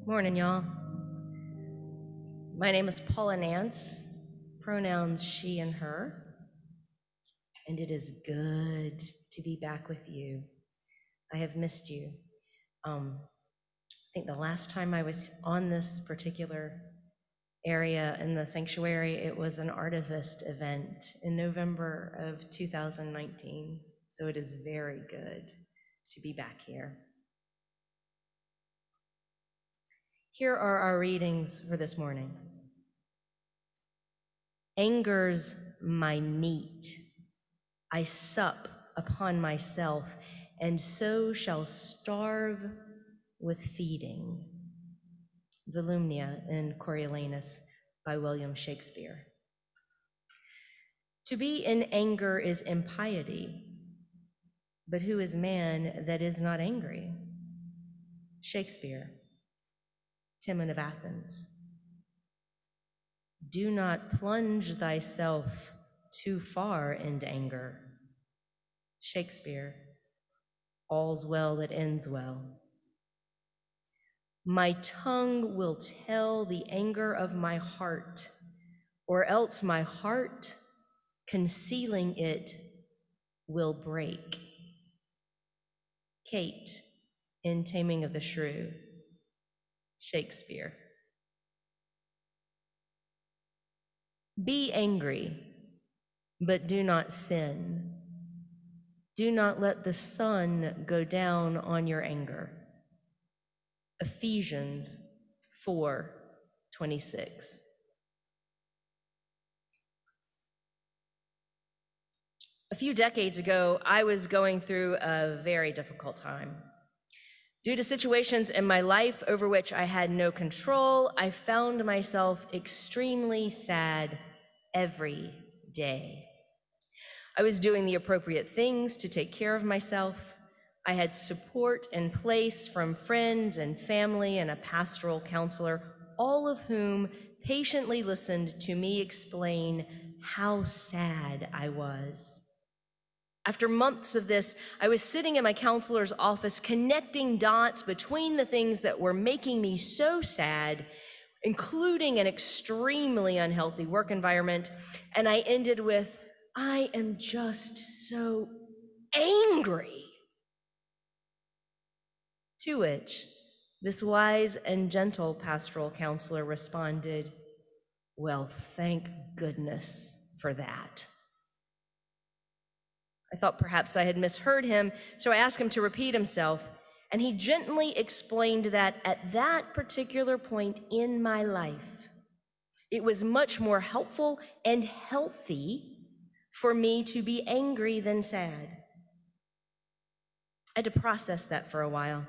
Morning, y'all. My name is Paula Nance, pronouns she and her, and it is good to be back with you. I have missed you. I think the last time I was on this particular area in the sanctuary, it was an Artivist event in November of 2019, so it is very good to be back here. Here are our readings for this morning. Anger's my meat. I sup upon myself, and so shall starve with feeding. Volumnia in Coriolanus by William Shakespeare. To be in anger is impiety, but who is man that is not angry? Shakespeare, Timon of Athens. Do not plunge thyself too far into anger. Shakespeare, All's Well that Ends Well. My tongue will tell the anger of my heart, or else my heart, concealing it, will break. Kate in Taming of the Shrew. Shakespeare. Be angry, but do not sin. Do not let the sun go down on your anger. Ephesians 4:26. A few decades ago, I was going through a very difficult time. Due to situations in my life over which I had no control, I found myself extremely sad every day. I was doing the appropriate things to take care of myself. I had support in place from friends and family and a pastoral counselor, all of whom patiently listened to me explain how sad I was. After months of this, I was sitting in my counselor's office connecting dots between the things that were making me so sad, including an extremely unhealthy work environment, and I ended with, I am just so angry. To which this wise and gentle pastoral counselor responded, well, thank goodness for that. I thought perhaps I had misheard him, so I asked him to repeat himself, and he gently explained that at that particular point in my life, it was much more helpful and healthy for me to be angry than sad. I had to process that for a while.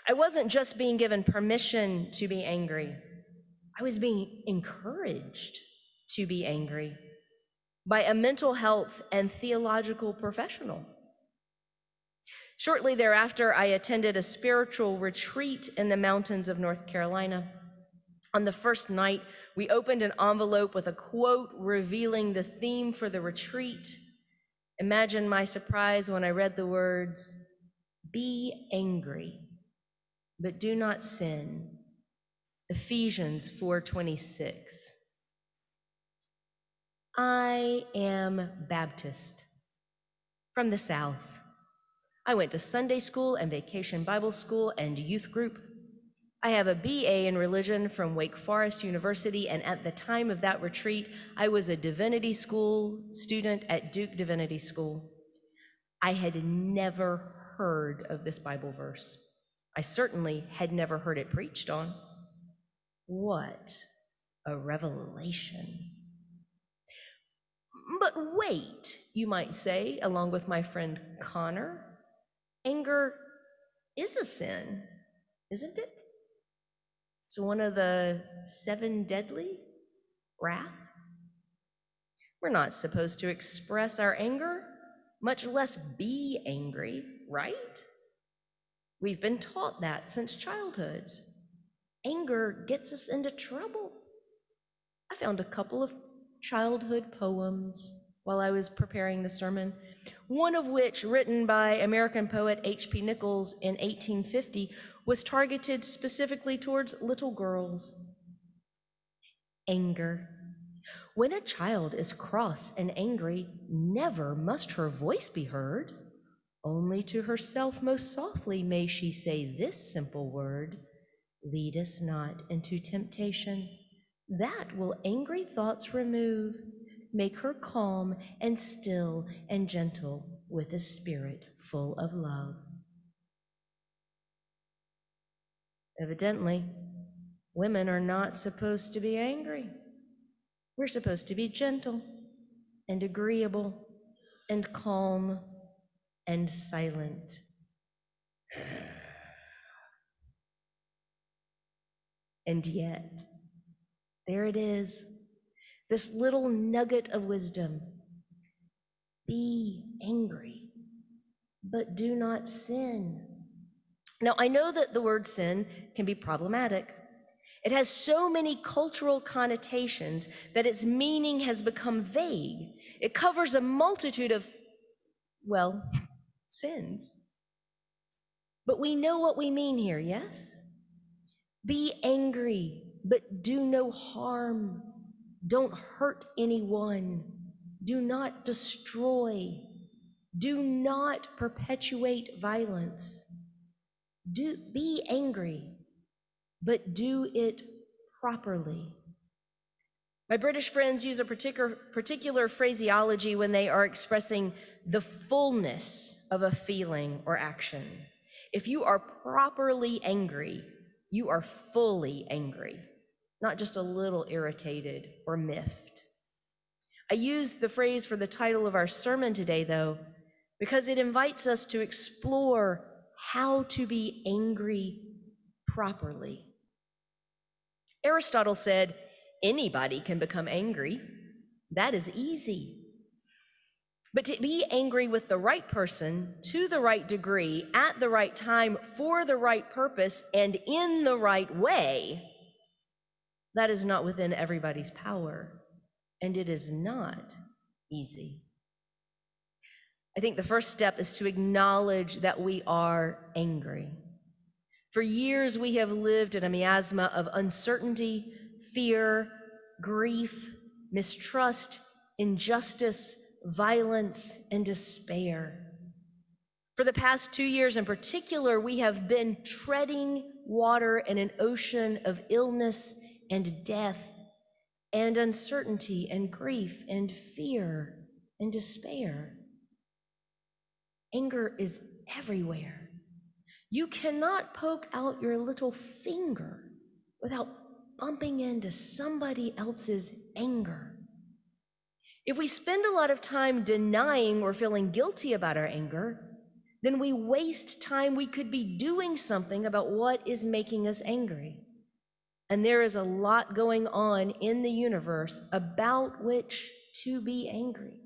I wasn't just being given permission to be angry. I was being encouraged to be angry by a mental health and theological professional. Shortly thereafter, I attended a spiritual retreat in the mountains of North Carolina. On the first night, we opened an envelope with a quote revealing the theme for the retreat. Imagine my surprise when I read the words, "Be angry, but do not sin." Ephesians 4:26. I am Baptist from the South. I went to Sunday school and Vacation Bible School and youth group. I have a BA in religion from Wake Forest University, and at the time of that retreat, I was a divinity school student at Duke Divinity School. I had never heard of this Bible verse. I certainly had never heard it preached on. What a revelation. But wait, you might say, along with my friend Connor, anger is a sin, isn't it? It's one of the 7 deadly, wrath. We're not supposed to express our anger, much less be angry, right? We've been taught that since childhood. Anger gets us into trouble. I found a couple of childhood poems while I was preparing the sermon, one of which, written by American poet H.P. Nichols in 1850, was targeted specifically towards little girls. Anger. When a child is cross and angry, never must her voice be heard. Only to herself most softly may she say this simple word, lead us not into temptation. That will angry thoughts remove, make her calm and still and gentle with a spirit full of love. Evidently, women are not supposed to be angry. We're supposed to be gentle and agreeable and calm and silent. And yet, there it is, this little nugget of wisdom. Be angry, but do not sin. Now, I know that the word sin can be problematic. It has so many cultural connotations that its meaning has become vague. It covers a multitude of, well, sins. But we know what we mean here, yes? Be angry, but do no harm. Don't hurt anyone. Do not destroy. Do not perpetuate violence. Be angry, but do it properly. My British friends use a particular phraseology when they are expressing the fullness of a feeling or action. If you are properly angry, you are fully angry, not just a little irritated or miffed. I use the phrase for the title of our sermon today, though, because it invites us to explore how to be angry properly. Aristotle said, anybody can become angry. That is easy. But to be angry with the right person, to the right degree, at the right time, for the right purpose, and in the right way, that is not within everybody's power, and it is not easy. I think the first step is to acknowledge that we are angry. For years, we have lived in a miasma of uncertainty, fear, grief, mistrust, injustice, violence, and despair. For the past 2 years in particular, we have been treading water in an ocean of illness and death and uncertainty and grief and fear and despair. Anger is everywhere. You cannot poke out your little finger without bumping into somebody else's anger. If we spend a lot of time denying or feeling guilty about our anger, then we waste time we could be doing something about what is making us angry. And there is a lot going on in the universe about which to be angry.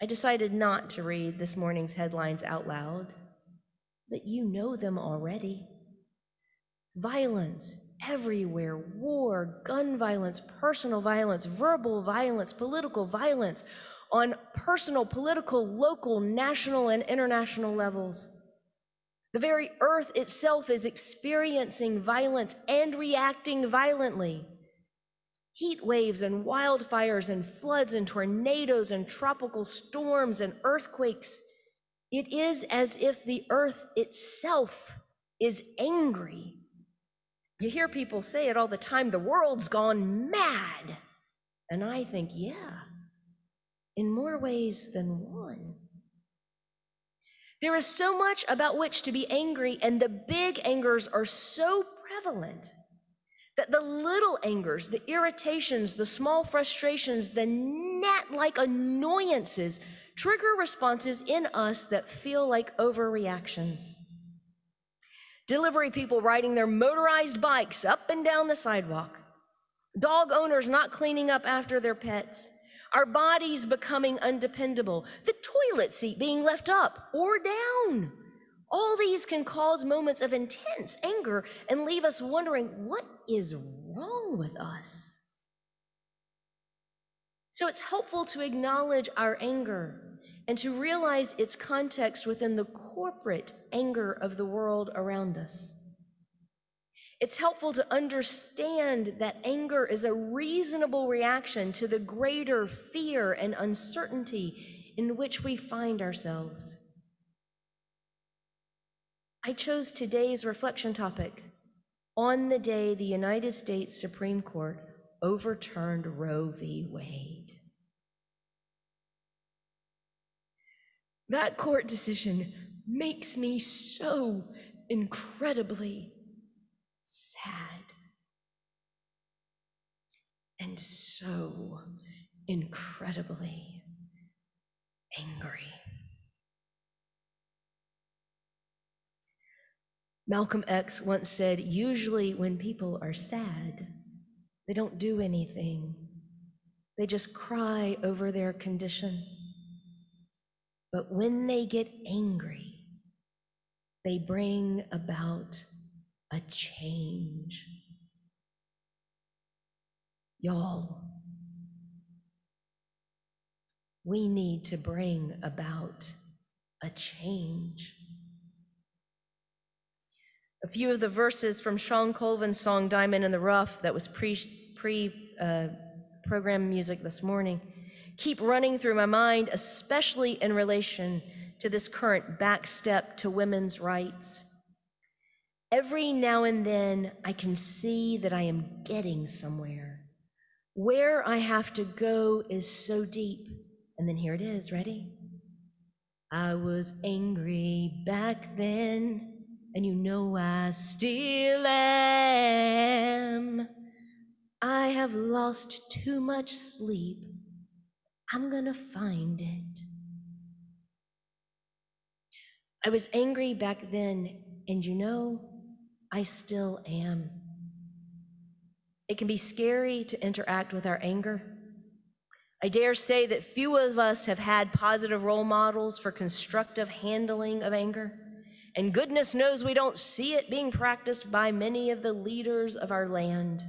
I decided not to read this morning's headlines out loud, but you know them already. Violence everywhere, war, gun violence, personal violence, verbal violence, political violence on personal, political, local, national, and international levels. The very earth itself is experiencing violence and reacting violently. Heat waves and wildfires and floods and tornadoes and tropical storms and earthquakes. It is as if the earth itself is angry. You hear people say it all the time, the world's gone mad. And I think, yeah, in more ways than one. There is so much about which to be angry, and the big angers are so prevalent that the little angers, the irritations, the small frustrations, the gnat-like annoyances trigger responses in us that feel like overreactions. Delivery people riding their motorized bikes up and down the sidewalk, dog owners not cleaning up after their pets, our bodies becoming undependable, the toilet seat being left up or down. All these can cause moments of intense anger and leave us wondering, what is wrong with us? So it's helpful to acknowledge our anger and to realize its context within the corporate anger of the world around us. It's helpful to understand that anger is a reasonable reaction to the greater fear and uncertainty in which we find ourselves. I chose today's reflection topic on the day the United States Supreme Court overturned Roe v. Wade. That court decision makes me so incredibly sad and so incredibly angry. Malcolm X once said, usually when people are sad, they don't do anything. They just cry over their condition. But when they get angry, they bring about a change. Y'all, we need to bring about a change. A few of the verses from Sean Colvin's song Diamond in the Rough that was pre-program music this morning keep running through my mind, especially in relation to this current backstep to women's rights. Every now and then I can see that I am getting somewhere. Where I have to go is so deep. And then here it is, ready? I was angry back then, and you know I still am. I have lost too much sleep. I'm gonna find it. I was angry back then, and you know, I still am. It can be scary to interact with our anger. I dare say that few of us have had positive role models for constructive handling of anger. And goodness knows we don't see it being practiced by many of the leaders of our land.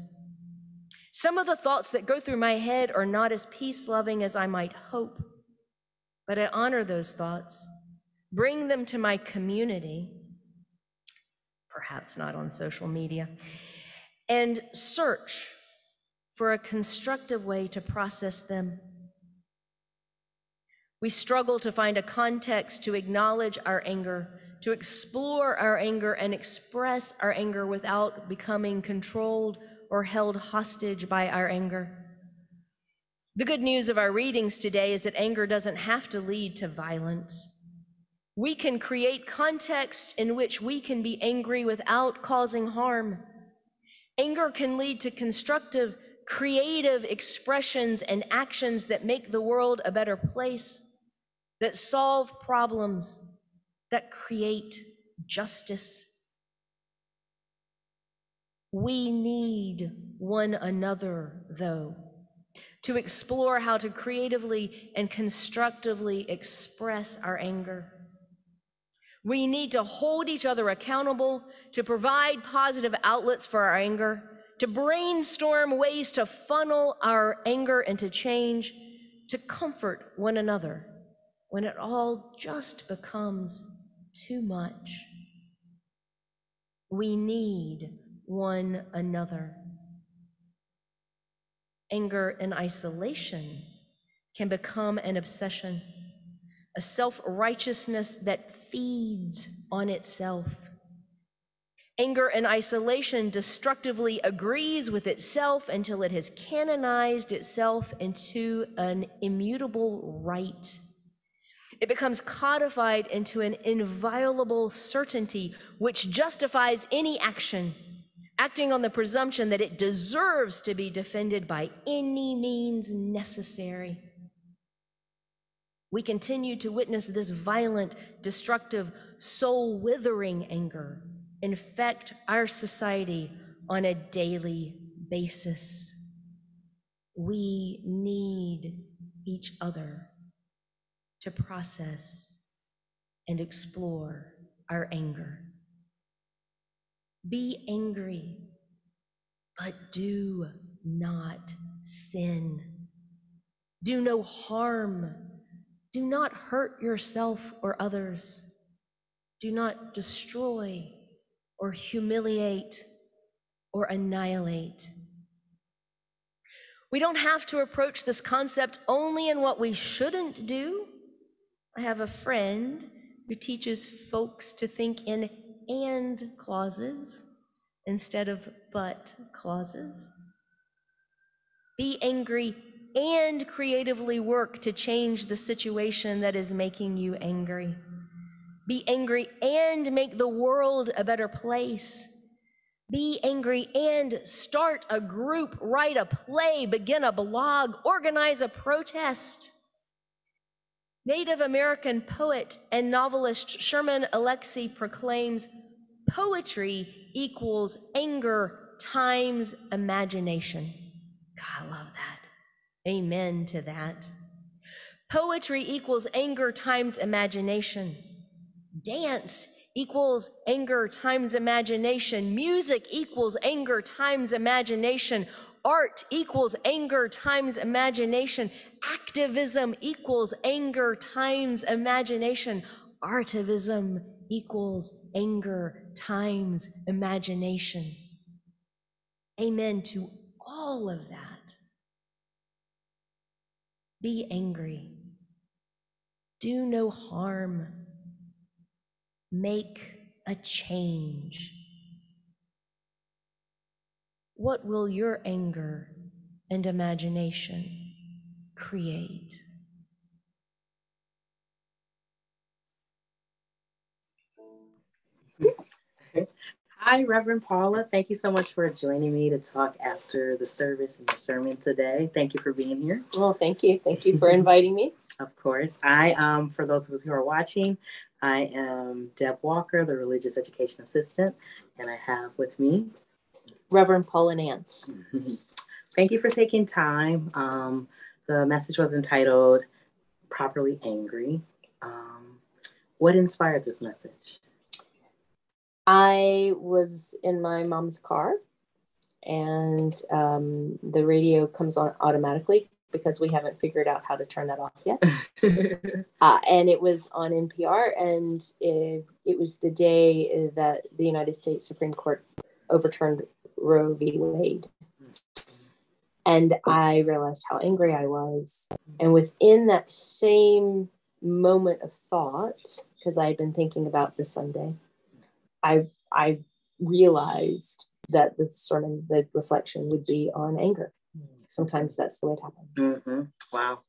Some of the thoughts that go through my head are not as peace-loving as I might hope, but I honor those thoughts, bring them to my community, perhaps not on social media, and search for a constructive way to process them. We struggle to find a context to acknowledge our anger, to explore our anger and express our anger without becoming controlled or held hostage by our anger. The good news of our readings today is that anger doesn't have to lead to violence. We can create context in which we can be angry without causing harm. Anger can lead to constructive, creative expressions and actions that make the world a better place, that solve problems, that create justice. We need one another, though, to explore how to creatively and constructively express our anger. We need to hold each other accountable, to provide positive outlets for our anger, to brainstorm ways to funnel our anger into change, to comfort one another when it all just becomes too much. We need one another. Anger in isolation can become an obsession, a self-righteousness that feeds on itself. Anger in isolation destructively agrees with itself until it has canonized itself into an immutable right. It becomes codified into an inviolable certainty which justifies any action, acting on the presumption that it deserves to be defended by any means necessary. We continue to witness this violent, destructive, soul-withering anger infect our society on a daily basis. We need each other to process and explore our anger. Be angry, but do not sin. Do no harm. Do not hurt yourself or others. Do not destroy or humiliate or annihilate. We don't have to approach this concept only in what we shouldn't do. I have a friend who teaches folks to think in and clauses instead of but clauses. Be angry and creatively work to change the situation that is making you angry. Be angry and make the world a better place. Be angry and start a group, write a play, begin a blog, organize a protest. Native American poet and novelist Sherman Alexie proclaims, poetry equals anger times imagination. God, I love that. Amen to that. Poetry equals anger times imagination. Dance equals anger times imagination. Music equals anger times imagination. Art equals anger times imagination. Activism equals anger times imagination. Artivism equals anger times imagination. Amen to all of that. Be angry. Do no harm. Make a change. What will your anger and imagination create? Hi, Reverend Paula. Thank you so much for joining me to talk after the service and your sermon today. Thank you for being here. Well, thank you. Thank you for inviting me. Of course. For those of us who are watching, I am Deb Walker, the Religious Education Assistant, and I have with me Reverend Paula Nance. Thank you for taking time. The message was entitled Properly Angry. What inspired this message? I was in my mom's car, and the radio comes on automatically because we haven't figured out how to turn that off yet. And it was on NPR, and it was the day that the United States Supreme Court overturned Roe v. Wade. And I realized how angry I was. And within that same moment of thought, because I had been thinking about this Sunday, I realized that the sermon, the reflection would be on anger. Sometimes that's the way it happens. Mm-hmm. Wow.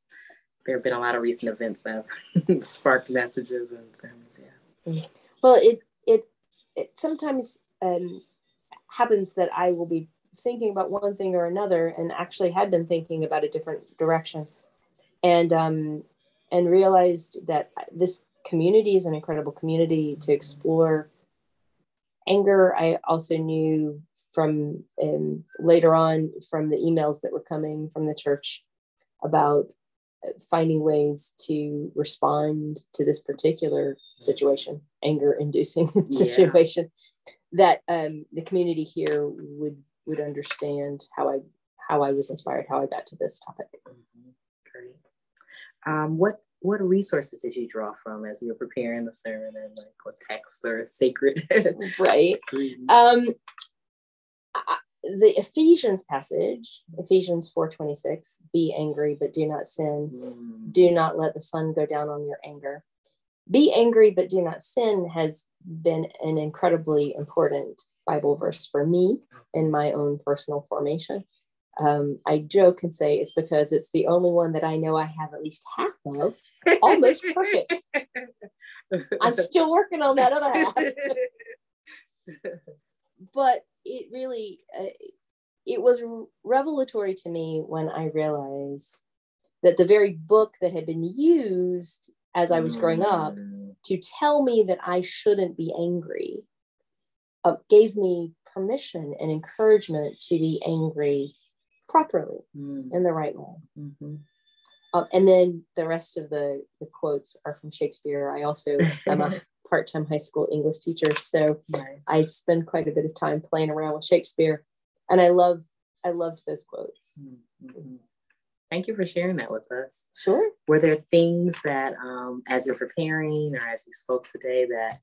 There have been a lot of recent events that have sparked messages and sermons. Yeah. Well, it sometimes happens that I will be thinking about one thing or another, and actually had been thinking about a different direction, and realized that this community is an incredible community to explore anger. I also knew from later on from the emails that were coming from the church about finding ways to respond to this particular situation, anger-inducing situation, that the community here would understand how I was inspired, how I got to this topic. Great. What resources did you draw from as you were preparing the sermon, and like what texts or sacred? Right. The Ephesians passage, Ephesians 4:26, be angry, but do not sin. Do not let the sun go down on your anger. Be angry, but do not sin has been an incredibly important Bible verse for me in my own personal formation. I joke and say it's because it's the only one that I know I have at least half of, almost perfect. I'm still working on that other half. But it really, it was revelatory to me when I realized that the very book that had been used as I was growing up to tell me that I shouldn't be angry gave me permission and encouragement to be angry properly in the right way. Mm-hmm. And then the rest of the quotes are from Shakespeare. I also am a part-time high school English teacher, so nice. I spend quite a bit of time playing around with Shakespeare, and I loved those quotes. Mm-hmm. Thank you for sharing that with us. Sure. Were there things that, as you're preparing or as you spoke today, that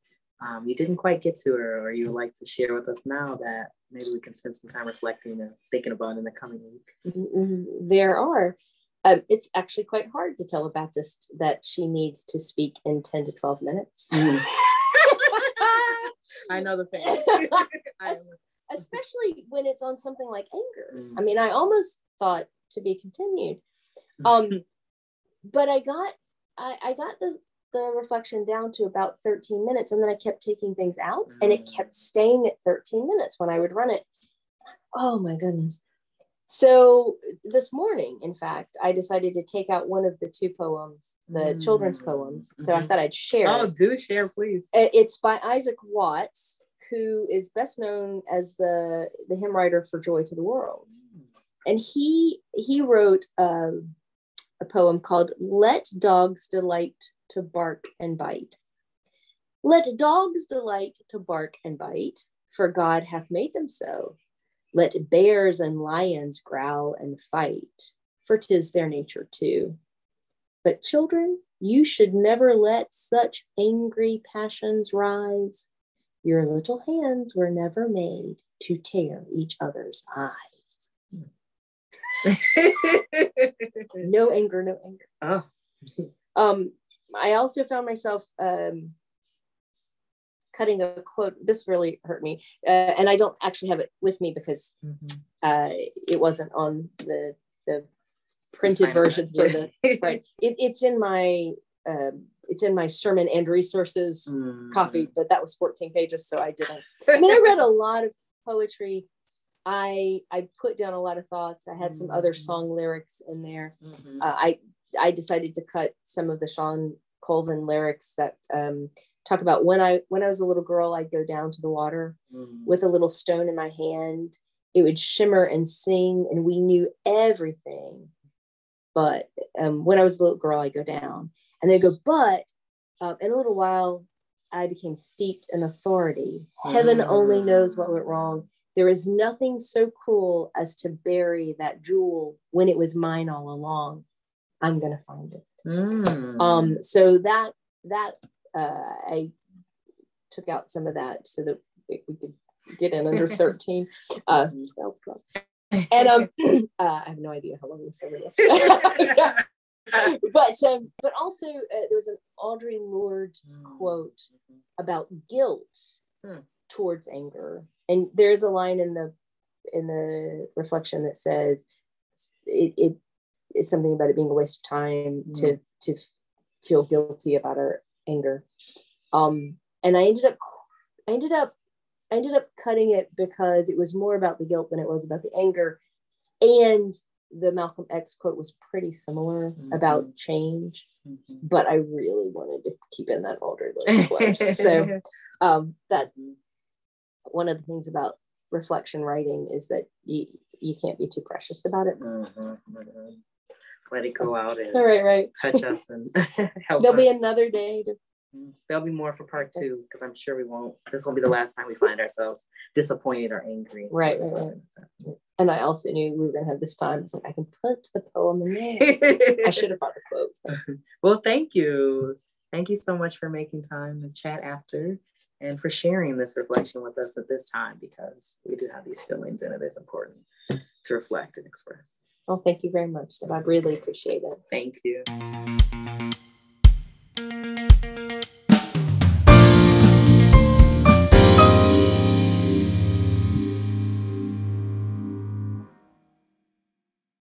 you didn't quite get to, or you would like to share with us now that maybe we can spend some time reflecting and thinking about in the coming week? There are. It's actually quite hard to tell a Baptist that she needs to speak in 10 to 12 minutes. I know the thing. Especially when it's on something like anger. I mean, I almost thought to be continued. But I got the reflection down to about 13 minutes, and then I kept taking things out, and it kept staying at 13 minutes when I would run it. Oh my goodness. So this morning, in fact, I decided to take out one of the two poems, the children's poems. So I thought I'd share. Oh, do share, please. It's by Isaac Watts, who is best known as the hymn writer for Joy to the World. And he wrote a poem called Let Dogs Delight to Bark and Bite. Let dogs delight to bark and bite, for God hath made them so. Let bears and lions growl and fight, for 'tis their nature too. But children, you should never let such angry passions rise. Your little hands were never made to tear each other's eyes. No anger, no anger. Oh. I also found myself cutting a quote. This really hurt me, and I don't actually have it with me because it wasn't on the printed version for the right. It's in my sermon and resources copy, but that was 14 pages, so I didn't. I mean, I read a lot of poetry. I put down a lot of thoughts. I had some other song lyrics in there. I decided to cut some of the Sean Colvin lyrics that talk about when I was a little girl, I'd go down to the water with a little stone in my hand. It would shimmer and sing, and we knew everything. But when I was a little girl, I'd go down, and they'd go, but in a little while, I became steeped in authority. Heaven only knows what went wrong. There is nothing so cruel as to bury that jewel when it was mine all along. I'm going to find it. So that I took out some of that so that we could get in under 13. And I have no idea how long this was. But also there was an Audre Lorde quote about guilt towards anger, and there's a line in the reflection that says it is something about it being a waste of time to feel guilty about our anger. And I ended up cutting it because it was more about the guilt than it was about the anger. And the Malcolm X quote was pretty similar about change, but I really wanted to keep in that Audre Lorde quote. So that one of the things about reflection writing is that you can't be too precious about it. Let it go out and right. touch us and help There'll us. be another day. There'll be more for part 2, because I'm sure this won't be the last time we find ourselves disappointed or angry. Right. And I also knew we were going to have this time. So I can put the poem in there. I should have brought the quote. Well, thank you. Thank you so much for making time to chat after and for sharing this reflection with us at this time, because we do have these feelings and it is important to reflect and express. Well, thank you very much. I really appreciate it. Thank you.